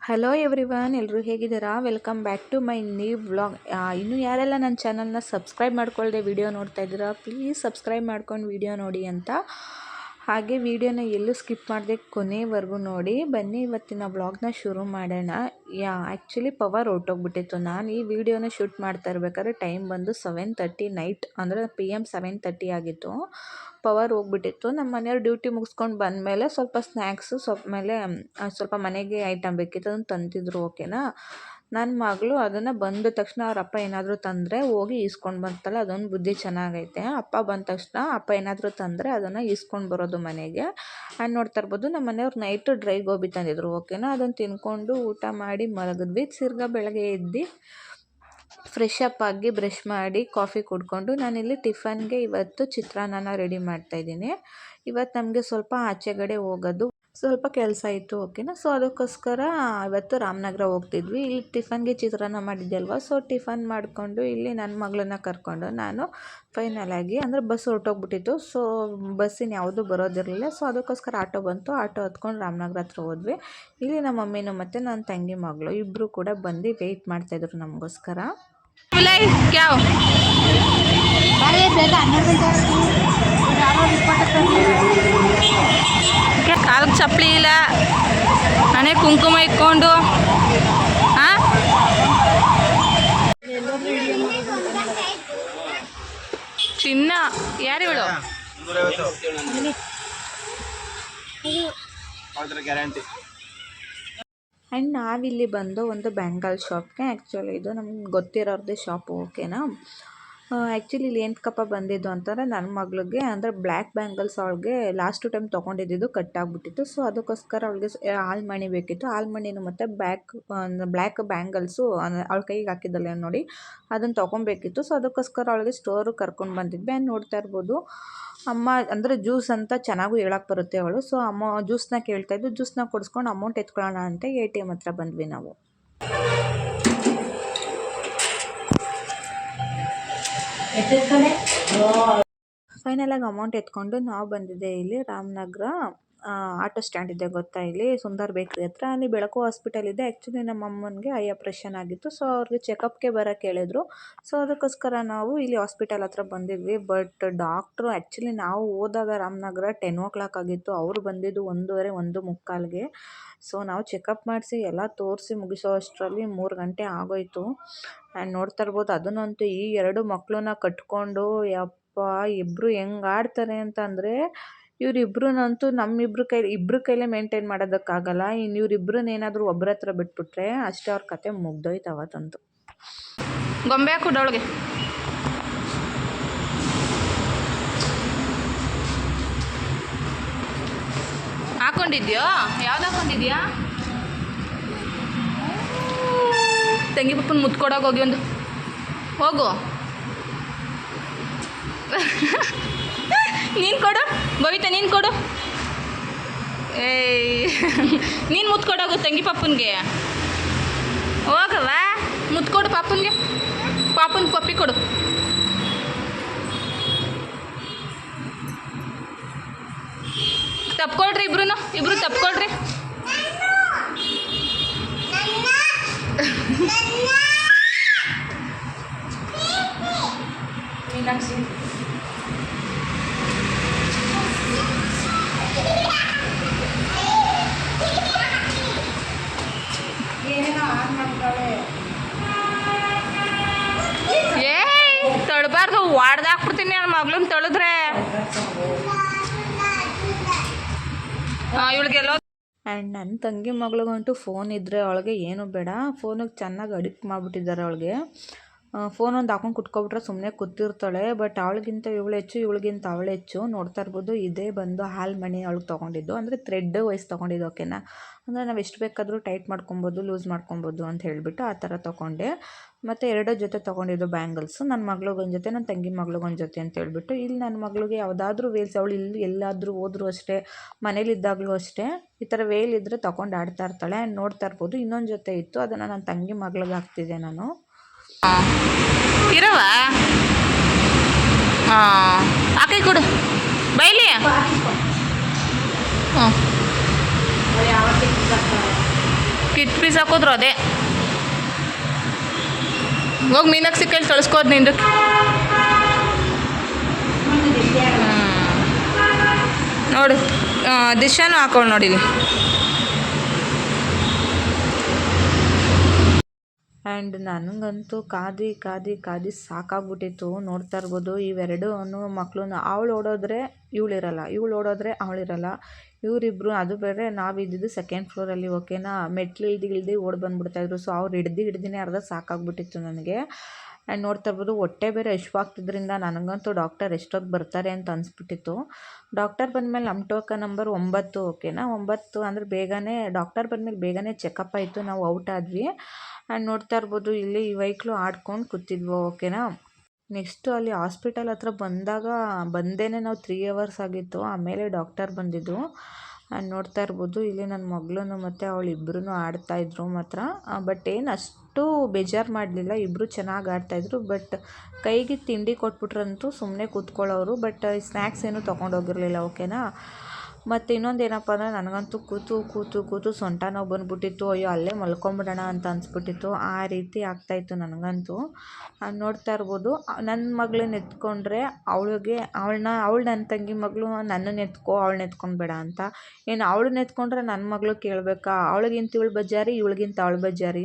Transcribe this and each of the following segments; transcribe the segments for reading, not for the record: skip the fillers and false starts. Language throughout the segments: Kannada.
ಹಲೋ ಎವ್ರಿವನ್, ಎಲ್ಲರೂ ಹೇಗಿದ್ದೀರಾ? Welcome back to my new vlog. ಇನ್ನೂ ಯಾರೆಲ್ಲ ನನ್ನ ಚಾನಲ್ನ ಸಬ್ಸ್ಕ್ರೈಬ್ ಮಾಡ್ಕೊಳ್ಳದೆ ವಿಡಿಯೋ ನೋಡ್ತಾ ಇದ್ದೀರಾ, ಪ್ಲೀಸ್ ಸಬ್ಸ್ಕ್ರೈಬ್ ಮಾಡ್ಕೊಂಡು ವಿಡಿಯೋ ನೋಡಿ ಅಂತ. ಹಾಗೆ ವಿಡಿಯೋನ ಎಲ್ಲೂ ಸ್ಕಿಪ್ ಮಾಡದೆ ಕೊನೆವರೆಗೂ ನೋಡಿ. ಬನ್ನಿ ಇವತ್ತಿನ ವ್ಲಾಗ್ನ ಶುರು ಮಾಡೋಣ. ಆ್ಯಕ್ಚುಲಿ ಪವರ್ ಹೊರಟೋಗ್ಬಿಟ್ಟಿತ್ತು. ನಾನು ಈ ವಿಡಿಯೋನ ಶೂಟ್ ಮಾಡ್ತಾ ಇರಬೇಕಾದ್ರೆ ಟೈಮ್ ಬಂದು 7:30 ನೈಟ್, ಅಂದರೆ PM 7:30 ಆಗಿತ್ತು. ಪವರ್ ಹೋಗ್ಬಿಟ್ಟಿತ್ತು. ನಮ್ಮ ಮನೆಯವ್ರು ಡ್ಯೂಟಿ ಮುಗಿಸ್ಕೊಂಡು ಬಂದಮೇಲೆ ಸ್ವಲ್ಪ ಸ್ನ್ಯಾಕ್ಸು, ಸ್ವಲ್ಪ ಮನೆಗೆ ಐಟಮ್ ಬೇಕಿತ್ತು, ಅದನ್ನು ತಂದಿದ್ರು. ಓಕೆನಾ. ನನ್ನ ಮಗಳು ಅದನ್ನು ಬಂದ ತಕ್ಷಣ ಅವ್ರ ಅಪ್ಪ ಏನಾದರೂ ತಂದರೆ ಹೋಗಿ ಈಸ್ಕೊಂಡು ಬರ್ತಾಳೆ. ಅದೊಂದು ಬುದ್ಧಿ ಚೆನ್ನಾಗೈತೆ. ಅಪ್ಪ ಬಂದ ತಕ್ಷಣ ಅಪ್ಪ ಏನಾದರೂ ತಂದರೆ ಅದನ್ನು ಈಸ್ಕೊಂಡು ಬರೋದು ಮನೆಗೆ. ನೋಡ್ತಾ ಇರ್ಬೋದು, ನಮ್ಮ ಮನೆಯವ್ರು ನೈಟು ಡ್ರೈ ಗೋಬಿ ತಂದಿದ್ರು. ಓಕೆನಾ. ಅದನ್ನು ತಿನ್ಕೊಂಡು ಊಟ ಮಾಡಿ ಮಲಗಿದ್ವಿ. ತಿರ್ಗಾ ಬೆಳಗ್ಗೆ ಎದ್ದು ಫ್ರೆಶ್ ಅಪ್ ಆಗಿ ಬ್ರಷ್ ಮಾಡಿ ಕಾಫಿ ಕುಡ್ಕೊಂಡು ನಾನಿಲ್ಲಿ ಟಿಫನ್ಗೆ ಇವತ್ತು ಚಿತ್ರಾನ್ನನ ರೆಡಿ ಮಾಡ್ತಾಯಿದ್ದೀನಿ. ಇವತ್ತು ನಮಗೆ ಸ್ವಲ್ಪ ಆಚೆಗಡೆ ಹೋಗೋದು ಸ್ವಲ್ಪ ಕೆಲಸ ಇತ್ತು. ಓಕೆನಾ. ಸೊ ಅದಕ್ಕೋಸ್ಕರ ಇವತ್ತು ರಾಮನಗರ ಹೋಗ್ತಿದ್ವಿ. ಇಲ್ಲಿ ಟಿಫನ್ಗೆ ಚಿತ್ರಾನ್ನ ಮಾಡಿದ್ದೆ. ಸೊ ಟಿಫನ್ ಮಾಡಿಕೊಂಡು ಇಲ್ಲಿ ನನ್ನ ಮಗಳನ್ನ ಕರ್ಕೊಂಡು ನಾನು ಫೈನಲಾಗಿ, ಅಂದರೆ ಬಸ್ ಹೊರಟೋಗ್ಬಿಟ್ಟಿತ್ತು. ಸೊ ಬಸ್ಸಿನ ಯಾವುದೂ ಬರೋದಿರಲಿಲ್ಲ. ಸೊ ಅದಕ್ಕೋಸ್ಕರ ಆಟೋ ಬಂತು. ಆಟೋ ಹತ್ಕೊಂಡು ರಾಮನಗರ ಹತ್ರ ಹೋದ್ವಿ. ಇಲ್ಲಿ ನಮ್ಮ ಮಮ್ಮಿನೂ ಮತ್ತು ನನ್ನ ತಂಗಿ ಮಗಳು ಇಬ್ಬರು ಕೂಡ ಬಂದು ವೆಯ್ಟ್ ಮಾಡ್ತಾಯಿದ್ರು ನಮಗೋಸ್ಕರ. ಕಾಲಕ್ಕೆ ಚಪ್ಪಲಿ ಇಲ್ಲ, ಮನೆ ಕುಂಕುಮ ಇಟ್ಕೊಂಡು ಚಿನ್ನ ಯಾರು ಹೇಳು ಆ್ಯಂಡ್ ನಾವಿಲ್ಲಿ ಬಂದು ಒಂದು ಬ್ಯಾಂಗಲ್ ಶಾಪ್ಗೆ. ಆ್ಯಕ್ಚುಲಿ ಇದು ನಮ್ಗೆ ಗೊತ್ತಿರೋದೇ ಶಾಪು. ಓಕೆನಾ. ಆ್ಯಕ್ಚುಲಿ ಇಲ್ಲಿ ಏನಕ್ಕಪ್ಪ ಬಂದಿದ್ದು ಅಂತಂದರೆ ನನ್ನ ಮಗಳಿಗೆ, ಅಂದರೆ ಬ್ಲ್ಯಾಕ್ ಬ್ಯಾಂಗಲ್ಸ್ ಅವಳಿಗೆ ಲಾಸ್ಟ್ ಟೈಮ್ ತೊಗೊಂಡಿದ್ದು ಕಟ್ಟಾಗ್ಬಿಟ್ಟಿತ್ತು. ಸೊ ಅದಕ್ಕೋಸ್ಕರ ಅವಳಿಗೆ ಆಲ್ಮಣಿ ಬೇಕಿತ್ತು. ಆಲ್ಮಣಿನು ಮತ್ತು ಬ್ಲ್ಯಾಕ್ ಬ್ಯಾಂಗಲ್ಸು ಅವಳ ಕೈಗೆ ಹಾಕಿದ್ದಲ್ಲ ನೋಡಿ, ಅದನ್ನು ತೊಗೊಬೇಕಿತ್ತು. ಸೊ ಅದಕ್ಕೋಸ್ಕರ ಅವಳಿಗೆ ಸ್ಟೋರಿಗೆ ಕರ್ಕೊಂಡು ಬಂದಿದ್ವಿ. ಆ್ಯಂಡ್ ನೋಡ್ತಾ ಇರ್ಬೋದು, ಅಮ್ಮ ಅಂದರೆ ಜ್ಯೂಸ್ ಅಂತ ಚೆನ್ನಾಗೂ ಹೇಳಕ್ಕೆ ಬರುತ್ತೆ ಅವಳು. ಸೊ ಜ್ಯೂಸ್ನ ಕೇಳ್ತಾಯಿದ್ದು, ಜ್ಯೂಸ್ನ ಕೊಡಿಸ್ಕೊಂಡು ಅಮೌಂಟ್ ಎತ್ಕೊಳ್ಳೋಣ ಅಂತ ATM ಹತ್ರ ಬಂದ್ವಿ ನಾವು. ಫೈನಲಾಗಿ ಅಮೌಂಟ್ ಎತ್ಕೊಂಡು ನಾವು ಬಂದಿದ್ದೆ ಇಲ್ಲಿ ರಾಮನಗರ ಆಟೋ ಸ್ಟ್ಯಾಂಡ್ ಇದೆ ಗೊತ್ತಾ, ಇಲ್ಲಿ ಸುಂದರ್ ಬೇಕ್ರಿ ಹತ್ರ. ಅಲ್ಲಿ ಬೆಳಕು ಹಾಸ್ಪಿಟಲ್ ಇದೆ. ಆ್ಯಕ್ಚುಲಿ ನಮ್ಮ ಅಮ್ಮನಿಗೆ ಐ ಆಪ್ರೇಷನ್ ಆಗಿತ್ತು. ಸೊ ಅವ್ರಿಗೆ ಚೆಕಪ್ಗೆ ಬರೋಕ್ಕೆ ಹೇಳಿದ್ರು. ಸೊ ಅದಕ್ಕೋಸ್ಕರ ನಾವು ಇಲ್ಲಿ ಹಾಸ್ಪಿಟಲ್ ಹತ್ರ ಬಂದಿದ್ವಿ. ಬಟ್ ಡಾಕ್ಟ್ರು ಆ್ಯಕ್ಚುಲಿ ನಾವು ಹೋದಾಗ ರಾಮನಗರ 10 o'clock ಆಗಿತ್ತು. ಅವರು ಬಂದಿದ್ದು 1:30, 1:45ಗೆ. ಸೊ ನಾವು ಚೆಕಪ್ ಮಾಡಿಸಿ ಎಲ್ಲ ತೋರಿಸಿ ಮುಗಿಸೋ ಅಷ್ಟರಲ್ಲಿ 3 ಗಂಟೆ ಆಗೋಯಿತು. ಆ್ಯಂಡ್ ನೋಡ್ತಾ ಇರ್ಬೋದು, ಅದನ್ನಂತೂ ಈ 2 ಮಕ್ಕಳನ್ನ ಕಟ್ಕೊಂಡು ಯಪ್ಪ ಇಬ್ಬರು ಹೆಂಗೆ ಆಡ್ತಾರೆ ಅಂತಂದರೆ, ಇವರಿಬ್ರನ್ನಂತೂ ಇಬ್ಬರ ಕೈಲೇ ಮೇಂಟೈನ್ ಮಾಡೋದಕ್ಕಾಗಲ್ಲ. ಇನ್ನು ಇವರಿಬ್ಬರನ್ನೇನಾದರೂ ಒಬ್ಬರ ಹತ್ರ ಬಿಟ್ಬಿಟ್ರೆ ಅಷ್ಟೇ, ಅವ್ರ ಕತೆ ಮುಗ್ದೋಯ್ತು ಅವತ್ತಂತೂ. ಗೊಂಬೆ ಹಾಕೊಡೊಳಗೆ ಹಾಕೊಂಡಿದ್ಯೋ? ಯಾವ್ದು ಹಾಕೊಂಡಿದ್ಯಾ? ತಂಗಿ ಪಪ್ಪನ ಮುತ್ಕೊಡೋಕೆ ಹೋಗಿ ಒಂದು ಹೋಗು. ನೀನು ಕೊಡು ಬವಿತಾ, ನೀನು ಕೊಡು. ನೀನು ಮುತ್ಕೊಡೋಗು ತಂಗಿ ಪಪ್ಪನಿಗೆ. ಹೋಗವ ಮುತ್ಕೊಡು ಪಾಪನಿಗೆ. ಪಪ್ಪಿ ಕೊಡು. ತಪ್ಕೊಳ್ರಿ ಇಬ್ರು ತಪ್ಕೊಳ್ರಿ. ಮೀನಾಕ್ಷಿ ತೊಳಬಾರ್ದು, ವಾಡ್ದಾಕ್ಬಿಡ್ತೀನಿ ನನ್ನ ಮಗಳನ್ನ ತೊಳೆದ್ರೆ. ಇವಳಿಗೆಲ್ಲೋ. ಆ್ಯಂಡ್ ನನ್ನ ತಂಗಿ ಮಗಳಿಗಂತೂ ಫೋನ್ ಇದ್ದರೆ ಅವಳಿಗೆ ಏನು ಬೇಡ. ಫೋನಿಗೆ ಚೆನ್ನಾಗಿ ಅಡಿಕ್ಟ್ ಮಾಡಿಬಿಟ್ಟಿದ್ದಾರೆ ಅವಳಿಗೆ. ಫೋನ್ ಒಂದು ಹಾಕೊಂಡು ಕುತ್ಕೊಬಿಟ್ರೆ ಸುಮ್ಮನೆ ಕೂತಿರ್ತಾಳೆ. ಬಟ್ ಅವಳಿಗಿಂತ ಇವಳು ಹೆಚ್ಚು, ಇವಳಿಗಿಂತ ಅವಳು ಹೆಚ್ಚು. ನೋಡ್ತಾ ಇರ್ಬೋದು, ಇದೇ ಬಂದು ಹಾಲ್ಮಣಿ ಅವಳಿಗೆ ತೊಗೊಂಡಿದ್ದು, ಅಂದರೆ ಥ್ರೆಡ್ ವೈಸ್ ತೊಗೊಂಡಿದ್ದು. ಓಕೆನಾ. ಅಂದರೆ ನಾವು ಎಷ್ಟು ಬೇಕಾದರೂ ಟೈಟ್ ಮಾಡ್ಕೊಬೋದು, ಲೂಸ್ ಮಾಡ್ಕೊಬೋದು ಅಂತ ಹೇಳಿಬಿಟ್ಟು ಆ ಥರ ತೊಗೊಂಡೆ. ಮತ್ತು 2 ಜೊತೆ ತೊಗೊಂಡಿದ್ದು ಬ್ಯಾಂಗಲ್ಸು. ನನ್ನ ಮಗಳಿಗೊಂದು ಜೊತೆ, ನನ್ನ ತಂಗಿ ಮಗಳಿಗೊಂದು ಜೊತೆ ಅಂತ ಹೇಳ್ಬಿಟ್ಟು. ಇಲ್ಲಿ ನನ್ನ ಮಗಳಿಗೆ ಯಾವುದಾದ್ರೂ ವೇಲ್ಸ್, ಅವಳು ಇಲ್ಲಿ ಎಲ್ಲಾದರೂ ಹೋದ್ರೂ ಅಷ್ಟೇ, ಮನೇಲಿದ್ದಾಗಲೂ ಅಷ್ಟೇ, ಈ ಥರ ವೇಲ್ ಇದ್ದರೆ ತೊಗೊಂಡು ಆಡ್ತಾ ಇರ್ತಾಳೆ. ಆ್ಯಂಡ್ ನೋಡ್ತಾ ಇರ್ಬೋದು, ಇನ್ನೊಂದು ಜೊತೆ ಇತ್ತು, ಅದನ್ನು ನನ್ನ ತಂಗಿ ಮಗಳಿಗೆ ಹಾಕ್ತಿದ್ದೆ ನಾನು. ಇರವಾ ಆಕೈ ಕೊಡು ಬೈಲಿ. ಹ್ಞೂ ಕಿತ್ ಪೀಸ್ ಹಾಕಿದ್ರು ಅದೇ. ಹೋಗಿ ಮೀನಾಕ್ಷಿ ಕೈಲಿ ಕಳಿಸ್ಕೋದು ನಿಂದು. ನೋಡು ದಿಶಾನು ಹಾಕೊಂಡು ನೋಡಿಲಿ. ಆ್ಯಂಡ್ ನನಗಂತೂ ಕಾದು ಸಾಕಾಗ್ಬಿಟ್ಟಿತ್ತು. ನೋಡ್ತಾ ಇರ್ಬೋದು ಇವೆರಡೂ ಮಕ್ಕಳನ್ನ ಅವಳು ಓಡೋದ್ರೆ ಇವಳಿರಲ್ಲ, ಇವಳು ಓಡೋದ್ರೆ ಅವಳಿರಲ್ಲ. ಇವರಿಬ್ರು ಅದು ಬೇರೆ ನಾವಿದ್ದಿದ್ದು ಸೆಕೆಂಡ್ ಫ್ಲೋರಲ್ಲಿ ಓಕೆನಾ. ಮೆಟ್ಲು ಇಳ್ದು ಓಡಿ ಬಂದುಬಿಡ್ತಾಯಿದ್ರು. ಸೊ ಅವ್ರು ಹಿಡ್ದಿನೇ ಅರ್ಧ ಸಾಕಾಗ್ಬಿಟ್ಟಿತ್ತು ನನಗೆ. ಆ್ಯಂಡ್ ನೋಡ್ತಾ ಇರ್ಬೋದು ಹೊಟ್ಟೆ ಬೇರೆ ಹಶ್ವಾಗ್ತಿದ್ರಿಂದ ನನಗಂತೂ ಡಾಕ್ಟರ್ ಎಷ್ಟೊತ್ತು ಬರ್ತಾರೆ ಅಂತ ಅನಿಸ್ಬಿಟ್ಟಿತ್ತು. ಡಾಕ್ಟರ್ ಬಂದಮೇಲೆ ನಮ್ಮ ಟೋಕನ್ ನಂಬರ್ 9 ಓಕೆನಾ. 9 ಅಂದರೆ ಬೇಗನೆ ಡಾಕ್ಟರ್ ಬಂದಮೇಲೆ ಬೇಗನೆ ಚೆಕಪ್ ಆಯಿತು, ನಾವು ಔಟ್ ಆದ್ವಿ. ಆ್ಯಂಡ್ ನೋಡ್ತಾ ಇರ್ಬೋದು ಇಲ್ಲಿ ಈ ವೆಹಿಕ್ಲು ಆಡ್ಕೊಂಡು ಕೂತಿದ್ವು ಓಕೆನಾ. ನೆಕ್ಸ್ಟು ಅಲ್ಲಿ ಹಾಸ್ಪಿಟಲ್ ಹತ್ರ ಬಂದೇ ನಾವು 3 ಅವರ್ಸ್ ಆಗಿತ್ತು. ಆಮೇಲೆ ಡಾಕ್ಟರ್ ಬಂದಿದ್ದು. ಆ್ಯಂಡ್ ನೋಡ್ತಾ ಇರ್ಬೋದು ಇಲ್ಲಿ ನನ್ನ ಮಗಳು ಮತ್ತು ಅವಳು ಇಬ್ಬರೂ ಆಡ್ತಾಯಿದ್ರು ಮಾತ್ರ. ಬಟ್ ಏನು ಅಷ್ಟು ಬೇಜಾರು ಮಾಡಲಿಲ್ಲ, ಇಬ್ಬರು ಚೆನ್ನಾಗಿ ಆಡ್ತಾಯಿದ್ರು. ಬಟ್ ಕೈಗೆ ತಿಂಡಿ ಕೊಟ್ಬಿಟ್ರಂತೂ ಸುಮ್ಮನೆ ಕೂತ್ಕೊಳ್ಳೋರು. ಬಟ್ ಸ್ನ್ಯಾಕ್ಸ್ ಏನೂ ತೊಗೊಂಡೋಗಿರಲಿಲ್ಲ ಓಕೆನಾ. ಮತ್ತು ಇನ್ನೊಂದು ಏನಪ್ಪ ಅಂದರೆ ನನಗಂತೂ ಕೂತು ಸೊಂಟ ನೋವು ಬಂದುಬಿಟ್ಟಿತ್ತು. ಅಯ್ಯೋ ಅಲ್ಲೇ ಮಲ್ಕೊಂಬಿಡೋಣ ಅಂತ ಅನಿಸ್ಬಿಟ್ಟಿತ್ತು. ಆ ರೀತಿ ಆಗ್ತಾಯಿತ್ತು ನನಗಂತೂ. ನೋಡ್ತಾ ಇರ್ಬೋದು ನನ್ನ ಮಗಳನ್ನ ಎತ್ಕೊಂಡ್ರೆ ಅವಳು ನನ್ನ ತಂಗಿ ಮಗಳು ನನ್ನನ್ನು ಅವಳನ್ನ ಎತ್ಕೊಬೇಡ ಅಂತ. ಏನು ಅವಳನ್ನ ಎತ್ಕೊಂಡ್ರೆ ನನ್ನ ಮಗಳು ಕೇಳಬೇಕಾ, ಅವಳಿಗಿಂತ ಇವಳು ಬಜ್ಜಾರಿ, ಇವಳಿಗಿಂತ ಅವಳು ಬಜ್ಜಾರಿ.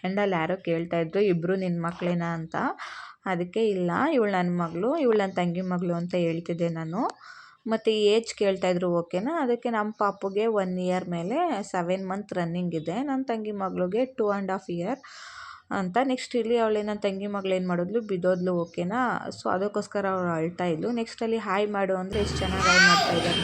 ಅಲ್ಲಿ ಯಾರೋ ಕೇಳ್ತಾಯಿದ್ರು ಇಬ್ಬರು ನಿನ್ನ ಮಕ್ಕಳೇನಾ ಅಂತ. ಅದಕ್ಕೆ ಇಲ್ಲ, ಇವಳು ನನ್ನ ಮಗಳು, ಇವಳು ನನ್ನ ತಂಗಿ ಮಗಳು ಅಂತ ಹೇಳ್ತಿದ್ದೆ ನಾನು. ಮತ್ತು ಏಜ್ ಕೇಳ್ತಾಯಿದ್ರು ಓಕೆನಾ. ಅದಕ್ಕೆ ನಮ್ಮ ಪಾಪುಗೆ 1 ಇಯರ್ ಮೇಲೆ 7 ಮಂತ್ ರನ್ನಿಂಗ್ ಇದೆ. ನನ್ನ ತಂಗಿ ಮಗಳಿಗೆ 2.5 ಇಯರ್ ಅಂತ. ನೆಕ್ಸ್ಟ್ ಇಲ್ಲಿ ನನ್ನ ತಂಗಿ ಮಗಳು ಏನು ಮಾಡಿದ್ಲು, ಬಿದ್ದೋದ್ಲು ಓಕೆನಾ. ಸೊ ಅದಕ್ಕೋಸ್ಕರ ಅವಳು ಅಳ್ತಾ ಇದ್ಲು. ನೆಕ್ಸ್ಟ್ ಅಲ್ಲಿ ಹಾಯ್ ಮಾಡು ಅಂದರೆ ಎಷ್ಟು ಚೆನ್ನಾಗಿ ಹಾಯ್ ಮಾಡ್ತಾ ಇದ್ದಾರೆ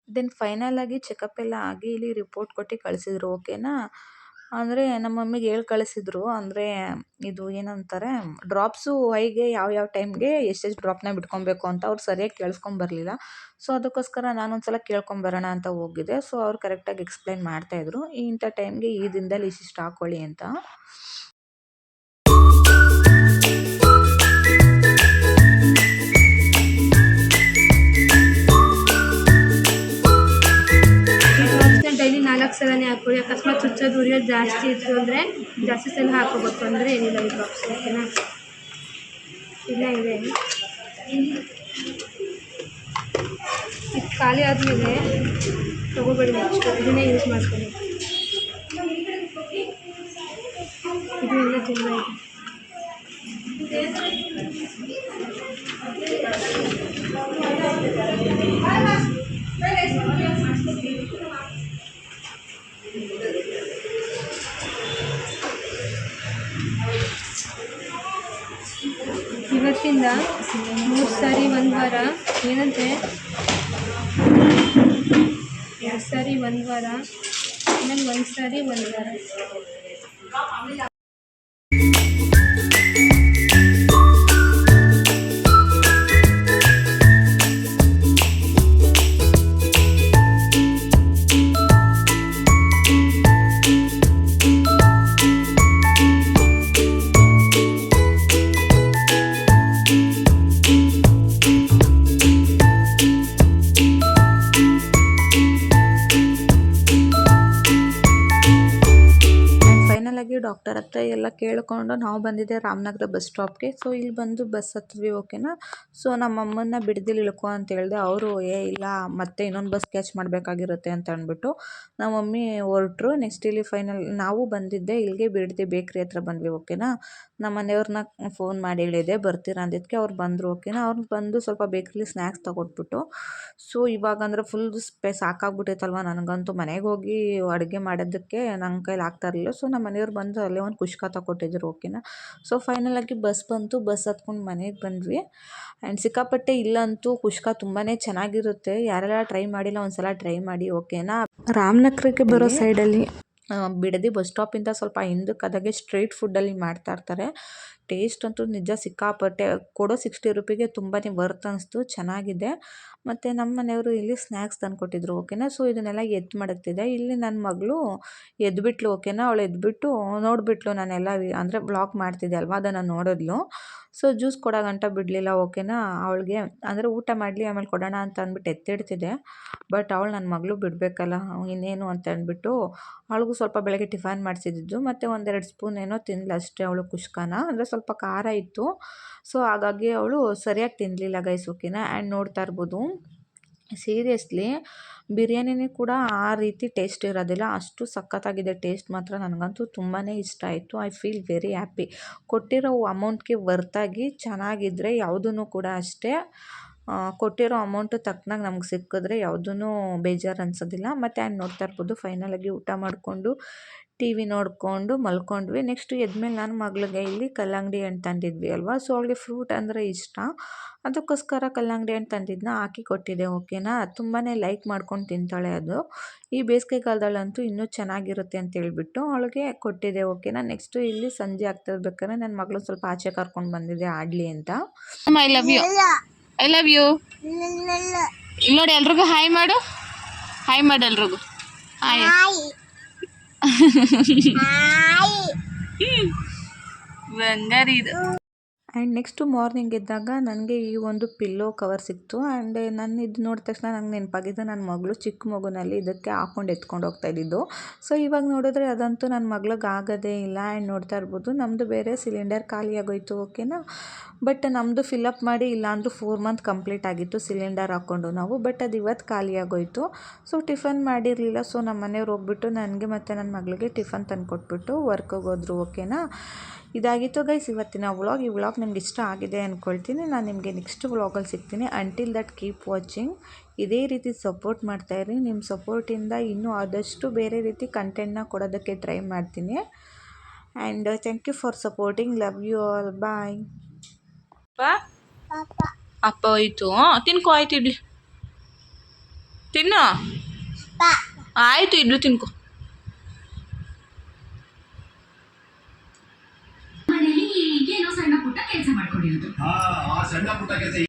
ದೆನ್ ಫೈನಲ್ ಆಗಿ ಚೆಕಪ್ ಎಲ್ಲ ಆಗಿ ಇಲ್ಲಿ ರಿಪೋರ್ಟ್ ಕೊಟ್ಟು ಕಳಿಸಿದ್ರು ಓಕೆನಾ. ಅಂದರೆ ನಮ್ಮ ಮಮ್ಮಿಗೆ ಹೇಳಿ ಕಳಿಸಿದ್ರು. ಅಂದರೆ ಇದು ಏನಂತಾರೆ ಡ್ರಾಪ್ಸು ಐಗೆ ಯಾವ ಟೈಮ್ಗೆ ಎಷ್ಟೆಷ್ಟು ಡ್ರಾಪ್ನ ಬಿಟ್ಕೊಬೇಕು ಅಂತ ಅವ್ರು ಸರಿಯಾಗಿ ಕೇಳಿಸ್ಕೊಂಬರ್ಲಿಲ್ಲ. ಸೊ ಅದಕ್ಕೋಸ್ಕರ ನಾನೊಂದು ಸಲ ಕೇಳ್ಕೊಂಬರೋಣ ಅಂತ ಹೋಗಿದ್ದೆ. ಸೊ ಅವ್ರು ಕರೆಕ್ಟಾಗಿ ಎಕ್ಸ್ಪ್ಲೈನ್ ಮಾಡ್ತಾಯಿದ್ರು, ಇಂಥ ಟೈಮ್ಗೆ ಈ ದಿನದಲ್ಲಿ ಇಷ್ಟಿಷ್ಟು ಹಾಕ್ಕೊಳ್ಳಿ ಅಂತ. ಡೈಲಿ 4 ಸಲನೇ ಹಾಕೊಳ್ಳಿ. ಅಕಸ್ಮಾತ್ ಚುಚ್ಚೋದು ಉರಿಯೋದು ಜಾಸ್ತಿ ಇತ್ತು ಅಂದರೆ ಜಾಸ್ತಿ ಸಲ ಹಾಕೋಬೇಕು. ಅಂದರೆ ಏನಿಲ್ಲ ಈ ಡ್ರಾಪ್ಸ್ ಓಕೆನಾ. ಇಲ್ಲ ಇದೆ ಇದು ಖಾಲಿ ಆದಮೇಲೆ ತೊಗೋಬೇಡಿ, ನೆಕ್ಸ್ಟ್ ಇದನ್ನೇ ಯೂಸ್ ಮಾಡ್ಕೊಳ್ಳಿ. ಇದು ಎಲ್ಲ ತುಂಬ ಇದೆ. ಇವತ್ತಿಂದ 3 ಸಾರಿ 1 ವಾರ, ಏನಂದರೆ 2 ಸಾರಿ 1 ವಾರ, ಆಮೇಲೆ 1 ಸಾರಿ 1 ವಾರ. ಡಾಕ್ಟರ್ ಹತ್ರ ಎಲ್ಲ ಕೇಳಿಕೊಂಡು ನಾವು ಬಂದಿದ್ದೆ ರಾಮನಗರ ಬಸ್ ಸ್ಟಾಪ್ಗೆ. ಸೊ ಇಲ್ಲಿ ಬಂದು ಬಸ್ ಹತ್ತಿದ್ವಿ ಓಕೆನಾ. ಸೊ ನಮ್ಮಮ್ಮನ್ನ ಬಿಡದಿಲ್ಲಿ ಇಳ್ಕೊ ಅಂತ ಹೇಳಿದೆ. ಅವರು ಇಲ್ಲ ಮತ್ತೆ ಇನ್ನೊಂದು ಬಸ್ ಕ್ಯಾಚ್ ಮಾಡಬೇಕಾಗಿರುತ್ತೆ ಅಂತ ಅಂದ್ಬಿಟ್ಟು ನಮ್ಮ ಮಮ್ಮಿ ಹೊರಟ್ರು. ನೆಕ್ಸ್ಟ್ ಇಲ್ಲಿ ಫೈನಲ್ ನಾವು ಬಂದಿದ್ದೆ ಇಲ್ಲಿಗೆ ಬಿಡದಿ ಬೇಕ್ರಿ ಹತ್ರ ಬಂದ್ವಿ ಓಕೆನಾ. ನಮ್ಮ ಮನೆಯವ್ರನ್ನ ಫೋನ್ ಮಾಡಿ ಹೇಳಿದೆ ಬರ್ತೀರಾ ಅಂದಿದ್ದಕ್ಕೆ ಅವ್ರು ಬಂದರು ಓಕೆನಾ. ಅವ್ರು ಬಂದು ಸ್ವಲ್ಪ ಬೇಕ್ರಿಲಿ ಸ್ನ್ಯಾಕ್ಸ್ ತೊಗೊಟ್ಬಿಟ್ಟು ಸೊ ಇವಾಗ ಅಂದರೆ ಫುಲ್ ಸಾಕಾಗ್ಬಿಟ್ಟೈತಲ್ವ ನನಗಂತೂ. ಮನೆಗೆ ಹೋಗಿ ಅಡುಗೆ ಮಾಡೋದಕ್ಕೆ ನನ್ನ ಕೈಲಿ ಆಗ್ತಾ ಇರಲಿಲ್ಲ. ಸೊ ನಮ್ಮ ಮನೆಯವ್ರು ಬಂದು ಅಲ್ಲೇ ಒಂದು ಕುಷ್ಕ ತಗೊಟ್ಟಿದ್ರು ಓಕೆನಾ. ಸೊ ಫೈನಲಾಗಿ ಬಸ್ ಬಂತು, ಬಸ್ ಹತ್ಕೊಂಡು ಮನೆಗೆ ಬಂದ್ವಿ. ಆ್ಯಂಡ್ ಸಿಕ್ಕಾಪಟ್ಟೆ ಇಲ್ಲಂತೂ ಕುಷ್ಕ ತುಂಬಾ ಚೆನ್ನಾಗಿರುತ್ತೆ. ಯಾರೆಲ್ಲ ಟ್ರೈ ಮಾಡಿಲ್ಲ ಒಂದ್ಸಲ ಟ್ರೈ ಮಾಡಿ ಓಕೆನಾ. ರಾಮನಗರಕ್ಕೆ ಬರೋ ಸೈಡಲ್ಲಿ ಬಿಡದಿ ಬಸ್ ಸ್ಟಾಪಿಂದ ಸ್ವಲ್ಪ ಹಿಂದಕ್ಕೆ ಸ್ಟ್ರೀಟ್ ಫುಡ್ಡಲ್ಲಿ ಮಾಡ್ತಾ ಇರ್ತಾರೆ. ಟೇಸ್ಟ್ ಅಂತೂ ನಿಜ ಸಿಕ್ಕಾಪಟ್ಟೆ, ಕೊಡೋ 60 ರೂಪಿಗೆ ತುಂಬಾ ವರ್ತ್ ಅನಿಸ್ತು, ಚೆನ್ನಾಗಿದೆ. ಮತ್ತು ನಮ್ಮ ಮನೆಯವರು ಇಲ್ಲಿ ಸ್ನ್ಯಾಕ್ಸ್ ತಂದುಕೊಟ್ಟಿದ್ರು ಓಕೆನಾ. ಸೊ ಇದನ್ನೆಲ್ಲ ಎದ್ದು ಮಡಗ್ತಿದ್ದೆ. ಇಲ್ಲಿ ನನ್ನ ಮಗಳು ಎದ್ಬಿಟ್ಲು ಓಕೆನಾ. ಅವಳು ಎದ್ಬಿಟ್ಟು ನೋಡಿಬಿಟ್ಲು ನಾನೆಲ್ಲ ಅಂದರೆ ಬ್ಲಾಗ್ ಮಾಡ್ತಿದ್ದೆ ಅಲ್ವಾ, ಅದನ್ನು ನೋಡಿದ್ಲು. ಸೊ ಜ್ಯೂಸ್ ಕೊಡೋ ಗಂಟ ಬಿಡಲಿಲ್ಲ ಓಕೆನಾ. ಅವಳಿಗೆ ಅಂದರೆ ಊಟ ಮಾಡಲಿ ಆಮೇಲೆ ಕೊಡೋಣ ಅಂತ ಅಂದ್ಬಿಟ್ಟು ಎತ್ತಿಡ್ತಿದ್ದೆ. ಬಟ್ ಅವಳು ನನ್ನ ಮಗಳು ಬಿಡಬೇಕಲ್ಲ ಇನ್ನೇನು ಅಂತ ಅಂದ್ಬಿಟ್ಟು ಅವಳಿಗೂ ಸ್ವಲ್ಪ ಬೆಳಗ್ಗೆ ಟಿಫನ್ ಮಾಡಿಸಿದ್ದು ಮತ್ತು 1-2 ಸ್ಪೂನ್ ಏನೋ ತಿಂದ್ಲು ಅಷ್ಟೇ ಅವಳು ಕುಷ್ಕಾನ. ಅಂದರೆ ಸ್ವಲ್ಪ ಖಾರ ಇತ್ತು, ಸೊ ಹಾಗಾಗಿ ಅವಳು ಸರಿಯಾಗಿ ತಿನ್ನಲಿಲ್ಲ ಗೈಸ್ ಓಕೆನಾ. ಆ್ಯಂಡ್ ನೋಡ್ತಾ ಇರ್ಬೋದು ಸೀರಿಯಸ್ಲಿ ಬಿರಿಯಾನಿನೇ ಕೂಡ ಆ ರೀತಿ ಟೇಸ್ಟ್ ಇರೋದಿಲ್ಲ, ಅಷ್ಟು ಸಖತ್ತಾಗಿದೆ ಟೇಸ್ಟ್ ಮಾತ್ರ. ನನಗಂತೂ ತುಂಬಾ ಇಷ್ಟ ಆಯಿತು. I feel very happy. ಕೊಟ್ಟಿರೋ ಅಮೌಂಟ್ಗೆ ವರ್ತಾಗಿ ಚೆನ್ನಾಗಿದ್ದರೆ ಯಾವುದೂ ಕೂಡ ಅಷ್ಟೇ ಕೊಟ್ಟಿರೋ ಅಮೌಂಟು ತಕ್ಕನಾಗಿ ನಮ್ಗೆ ಸಿಕ್ಕಿದ್ರೆ ಯಾವುದೂ ಬೇಜಾರು ಅನ್ಸೋದಿಲ್ಲ. ಮತ್ತು ಆ್ಯಂಡ್ ನೋಡ್ತಾ ಇರ್ಬೋದು ಫೈನಲಾಗಿ ಊಟ ಮಾಡಿಕೊಂಡು ಟಿ ವಿ ನೋಡಿಕೊಂಡು ಮಲ್ಕೊಂಡ್ವಿ. ನೆಕ್ಸ್ಟ್ ಎದ್ಮೇಲೆ ನನ್ನ ಮಗಳಿಗೆ ಇಲ್ಲಿ ಕಲ್ಲಂಗಡಿ ಹಣ್ಣು ತಂದಿದ್ವಿ ಅಲ್ವಾ. ಸೊ ಅವಳಿಗೆ ಫ್ರೂಟ್ ಅಂದರೆ ಇಷ್ಟ, ಅದಕ್ಕೋಸ್ಕರ ಕಲ್ಲಂಗಡಿ ಹಣ್ಣು ತಂದಿದ್ದನ್ನ ಹಾಕಿ ಕೊಟ್ಟಿದ್ದೆ ಓಕೆನಾ. ತುಂಬಾ ಲೈಕ್ ಮಾಡ್ಕೊಂಡು ತಿಂತಾಳೆ ಅದು. ಈ ಬೇಸಿಗೆಗಾಲದಲ್ಲಂತೂ ಇನ್ನೂ ಚೆನ್ನಾಗಿರುತ್ತೆ ಅಂತ ಹೇಳ್ಬಿಟ್ಟು ಅವಳಿಗೆ ಕೊಟ್ಟಿದ್ದೆ ಓಕೆನಾ. ನೆಕ್ಸ್ಟು ಇಲ್ಲಿ ಸಂಜೆ ಆಗ್ತಿರ್ಬೇಕಾದ್ರೆ ನನ್ನ ಮಗಳು ಸ್ವಲ್ಪ ಆಚೆ ಕರ್ಕೊಂಡು ಬಂದಿದ್ದೆ ಆಡಲಿ ಅಂತ. I love you, I love you. ಇಲ್ಲಿ ನೋಡಿ ಎಲ್ರಿಗೂ ಹಾಯ್ ಮಾಡು, ಹಾಯ್ ಮಾಡು ಎಲ್ರಿಗೂ ಹಾಯ್. ಬಂಗಾರಿ ಇದು. ಆ್ಯಂಡ್ ನೆಕ್ಸ್ಟು ಮಾರ್ನಿಂಗ್ ಎದ್ದಾಗ ನನಗೆ ಈ ಒಂದು ಪಿಲ್ಲೋ ಕವರ್ ಸಿಕ್ತು. ಆ್ಯಂಡ್ ನಾನು ಇದು ನೋಡಿದ ತಕ್ಷಣ ನಂಗೆ ನೆನಪಾಗಿದ್ದು ನನ್ನ ಮಗಳು ಚಿಕ್ಕ ಮಗುನಲ್ಲಿ ಇದಕ್ಕೆ ಹಾಕೊಂಡು ಎತ್ಕೊಂಡು ಹೋಗ್ತಾ ಇದ್ದಿದ್ದು. ಸೊ ಇವಾಗ ನೋಡಿದ್ರೆ ಅದಂತೂ ನನ್ನ ಮಗಳಿಗೆ ಆಗೋದೇ ಇಲ್ಲ. ಆ್ಯಂಡ್ ನೋಡ್ತಾ ಇರ್ಬೋದು ನಮ್ಮದು ಬೇರೆ ಸಿಲಿಂಡರ್ ಖಾಲಿಯಾಗೋಯ್ತು ಓಕೆನಾ. ಬಟ್ ನಮ್ಮದು ಫಿಲಪ್ ಮಾಡಿ ಇಲ್ಲಾಂದ್ರೂ 4 ಮಂತ್ ಕಂಪ್ಲೀಟ್ ಆಗಿತ್ತು ಸಿಲಿಂಡರ್ ಹಾಕ್ಕೊಂಡು ನಾವು. ಬಟ್ ಅದು ಇವತ್ತು ಖಾಲಿಯಾಗೋಯ್ತು. ಸೊ ಟಿಫನ್ ಮಾಡಿರಲಿಲ್ಲ. ಸೊ ನಮ್ಮ ಮನೆಯವ್ರು ಹೋಗ್ಬಿಟ್ಟು ನನಗೆ ಮತ್ತು ನನ್ನ ಮಗಳಿಗೆ ಟಿಫನ್ ತಂದು ಕೊಟ್ಬಿಟ್ಟು ವರ್ಕಿಗೆ ಹೋದ್ರು ಓಕೆನಾ. ಇದಾಗಿತ್ತು ಗೈಸ್ ಇವತ್ತಿನ ವ್ಲಾಗ್. ಈ ವ್ಲಾಗ್ ನಿಮ್ಗೆ ಇಷ್ಟ ಆಗಿದೆ ಅಂದ್ಕೊಳ್ತೀನಿ. ನಾನು ನಿಮಗೆ ನೆಕ್ಸ್ಟ್ ವ್ಲಾಗಲ್ಲಿ ಸಿಗ್ತೀನಿ. Until that keep watching. ಇದೇ ರೀತಿ ಸಪೋರ್ಟ್ ಮಾಡ್ತಾಯಿರಿ. ನಿಮ್ಮ ಸಪೋರ್ಟಿಂದ ಇನ್ನೂ ಆದಷ್ಟು ಬೇರೆ ರೀತಿ ಕಂಟೆಂಟ್ನ ಕೊಡೋದಕ್ಕೆ ಟ್ರೈ ಮಾಡ್ತೀನಿ. And thank you for supporting. Love you all. Bye. ಅಪ್ಪ ಹೋಯ್ತು, ತಿನ್ಕೋ ಆಯ್ತು ಇಡ್ಲಿ ತಿನ್ನು, ಆಯಿತು ಇಡ್ಲಿ ತಿನ್ಕೋ. ಏನೋ ಸಣ್ಣ ಪುಟ್ಟ ಕೆಲಸ ಮಾಡ್ಕೊಂಡಿರೋದು.